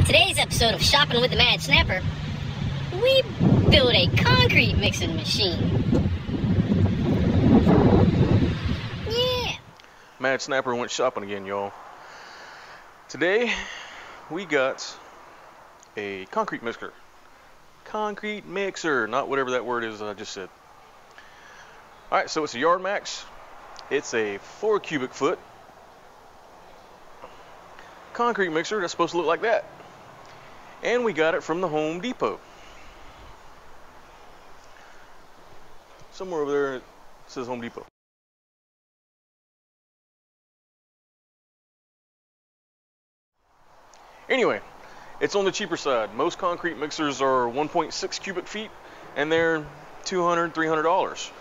today's episode of Shopping with the Mad Snapper, we built a concrete mixing machine. Yeah. Mad Snapper went shopping again, y'all. Today, we got a concrete mixer. Concrete mixer, not whatever that word is I just said. Alright, so it's a Yardmax. It's a 4 cubic foot concrete mixer that's supposed to look like that. And we got it from the Home Depot. Somewhere over there it says Home Depot. Anyway, it's on the cheaper side. Most concrete mixers are 1.6 cubic feet and they're $200, $300.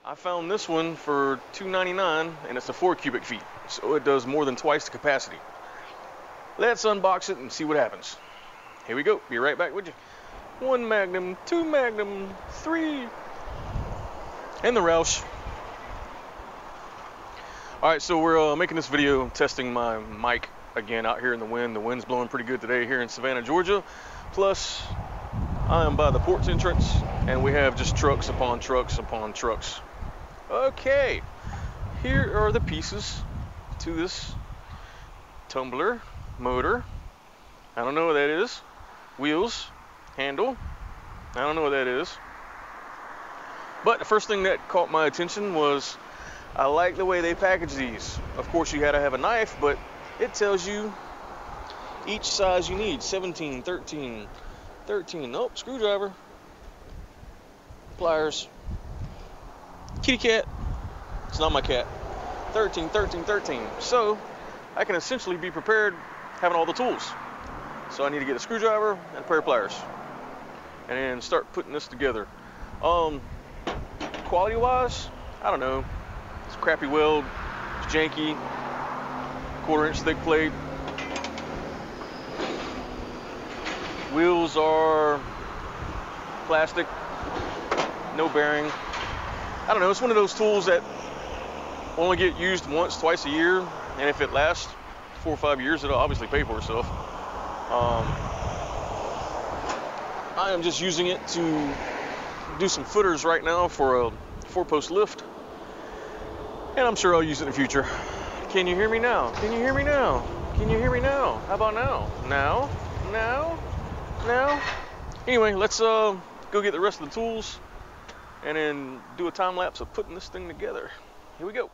I found this one for $2.99 and it's a 4 cubic feet, so it does more than twice the capacity. Let's unbox it and see what happens. Here we go. Be right back with you. 1 Magnum, 2 Magnum, 3, and the Roush. Alright, so we're making this video testing my mic again out here in the wind. The wind's blowing pretty good today here in Savannah, Georgia. Plus, I am by the port's entrance and we have just trucks upon trucks upon trucks. Okay, here are the pieces to this tumbler, motor. I don't know what that is. Wheels, handle. I don't know what that is. But the first thing that caught my attention was I like the way they package these. Of course, you gotta have a knife, but it tells you each size you need. 17, 13, 13. Nope, screwdriver, pliers, kitty cat. It's not my cat. 13, 13, 13. So I can essentially be prepared having all the tools. So I need to get a screwdriver and a pair of pliers and then start putting this together. Quality wise, I don't know. It's a crappy weld, it's janky, 1/4 inch thick plate. Wheels are plastic, no bearing. I don't know, it's one of those tools that only get used once, twice a year, and if it lasts 4 or 5 years, it'll obviously pay for itself. I am just using it to do some footers right now for a 4-post lift, and I'm sure I'll use it in the future. Can you hear me now? Can you hear me now? Can you hear me now? How about now? Now? Now? Now? Anyway, let's go get the rest of the tools and then do a time lapse of putting this thing together. Here we go.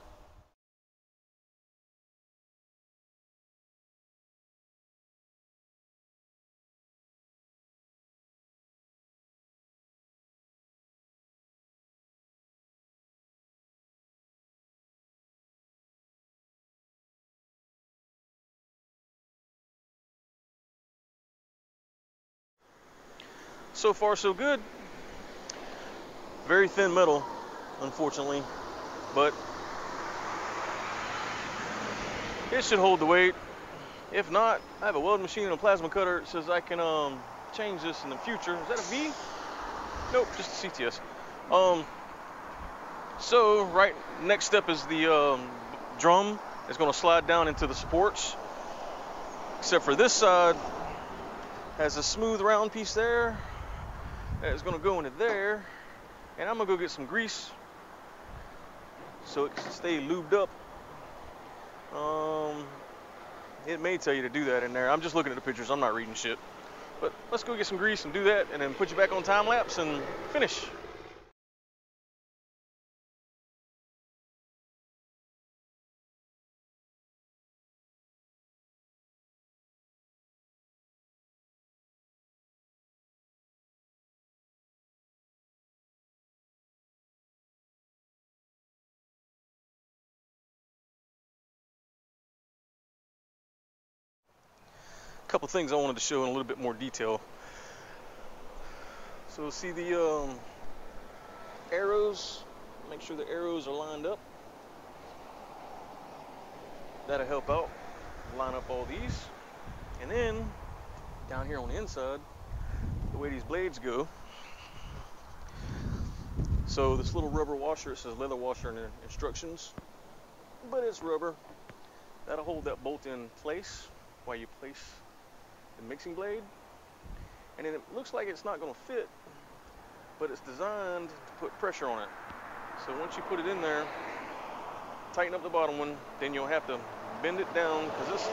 So far so good. Very thin metal, unfortunately, but it should hold the weight. If not, I have a weld machine and a plasma cutter. It says I can change this in the future. Is that a V? Nope, just a CTS. So right next step is the drum. It's going to slide down into the supports, except for this side has a smooth round piece there. It's going to go into there, and I'm going to go get some grease so it can stay lubed up. It may tell you to do that in there. I'm just looking at the pictures. I'm not reading shit. But let's go get some grease and do that, and then put you back on time lapse and finish. Couple things I wanted to show in a little bit more detail. So see the arrows, make sure the arrows are lined up. That'll help out. Line up all these, and then down here on the inside, the way these blades go, so this little rubber washer, it says leather washer in the instructions. but it's rubber. That'll hold that bolt in place while you place the mixing blade. And then it looks like it's not going to fit, but it's designed to put pressure on it. So once you put it in there, tighten up the bottom one, then you'll have to bend it down because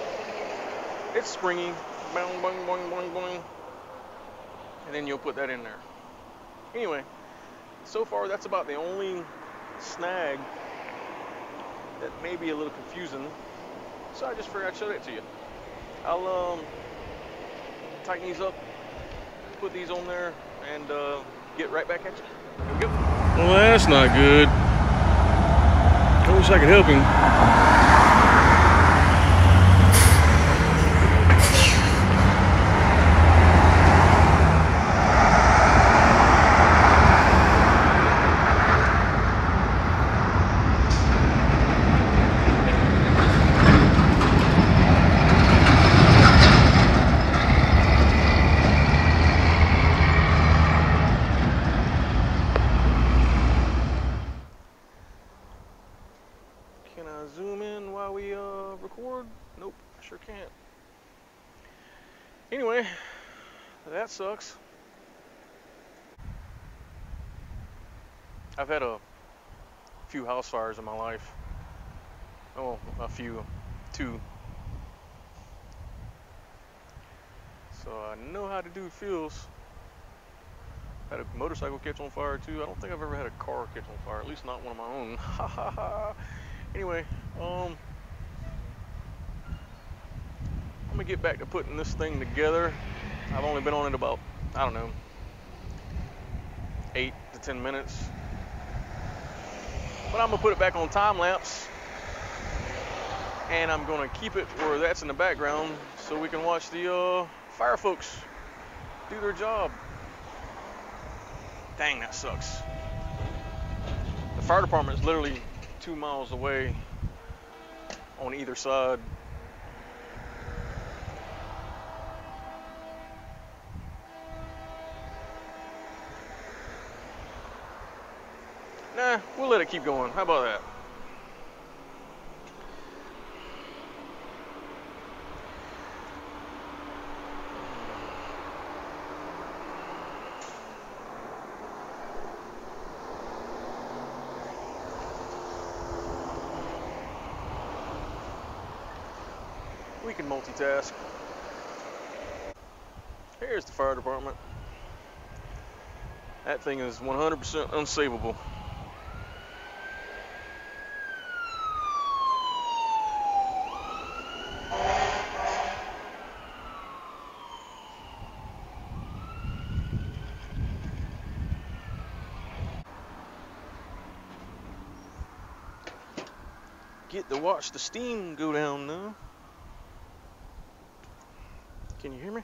it's springy. Bang, bang, bang, bang, bang. And then you'll put that in there. Anyway, so far that's about the only snag that may be a little confusing. So I just figured I'd show that to you. I'll tighten these up, put these on there, and get right back at you. Here we go. Well, that's not good. I wish I could help him. Can I zoom in while we record? Nope, sure can't. Anyway, that sucks. I've had a few house fires in my life. Oh, two. So I know how the dude feels. Had a motorcycle catch on fire too. I don't think I've ever had a car catch on fire, at least not one of my own. Ha ha ha. Anyway, I'm gonna get back to putting this thing together. I've only been on it about, I don't know, 8 to 10 minutes. But I'm gonna put it back on time lapse, and I'm gonna keep it where that's in the background so we can watch the fire folks do their job. Dang, that sucks. The fire department is literally 2 miles away on either side. Nah, we'll let it keep going. How about that? We can multitask. Here's the fire department. That thing is 100% unsavable. Get to watch the steam go down now. Can you hear me?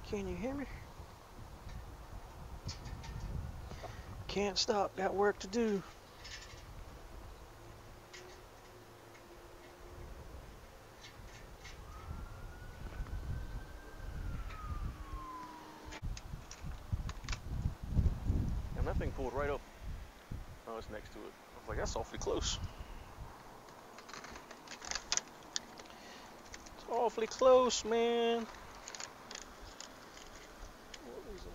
Can you hear me? Can't stop, got work to do. And that thing pulled right up. Oh, it's next to it. I was like, that's awfully close. It's awfully close, man. What was that?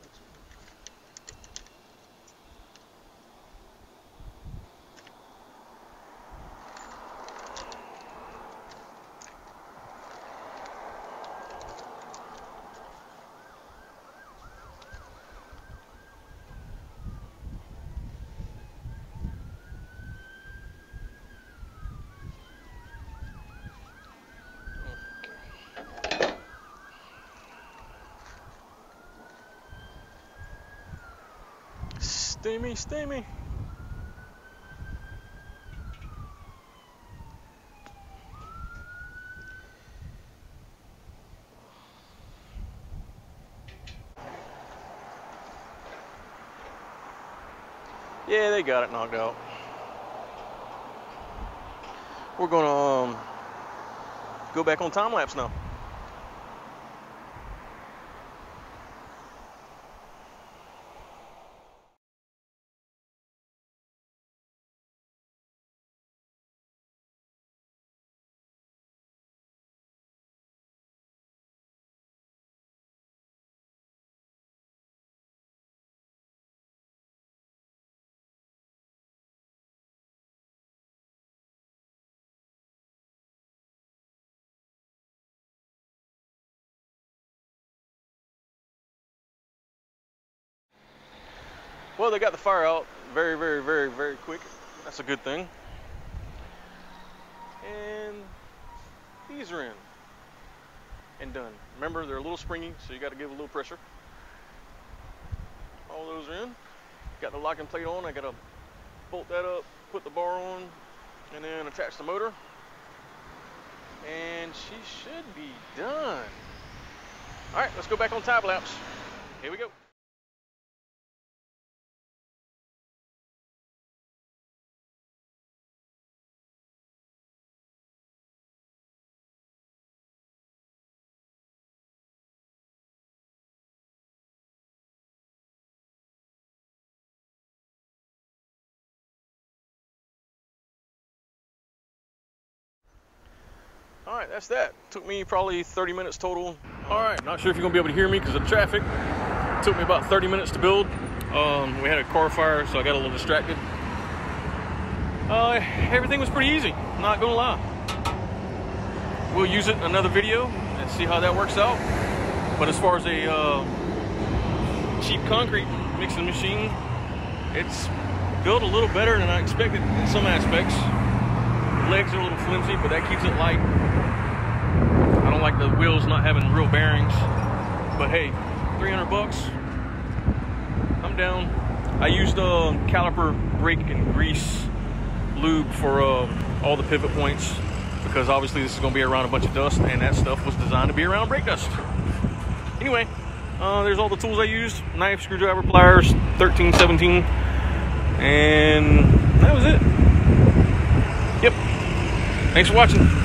Steamy, steamy. Yeah, they got it knocked out. We're gonna go back on time lapse now. Well, they got the fire out very, very, very, very quick. That's a good thing. And these are in and done. Remember, they're a little springy, so you got to give a little pressure. All those are in. Got the locking plate on. I got to bolt that up, put the bar on, and then attach the motor. And she should be done. All right, let's go back on time lapse. Here we go. All right, that's that. Took me probably 30 minutes total. All right, not sure if you're gonna be able to hear me because of the traffic. Took me about 30 minutes to build. We had a car fire, so I got a little distracted. Everything was pretty easy, not gonna lie. We'll use it in another video and see how that works out. But as far as a cheap concrete mixing machine, it's built a little better than I expected in some aspects. Legs are a little flimsy, but that keeps it light. I don't like the wheels not having real bearings, but hey, 300 bucks, I'm down. I used caliper brake and grease lube for all the pivot points, because obviously this is going to be around a bunch of dust, and that stuff was designed to be around brake dust. Anyway, there's all the tools I used: knife, screwdriver, pliers, 13, 17, and that was it. Yep. Thanks for watching.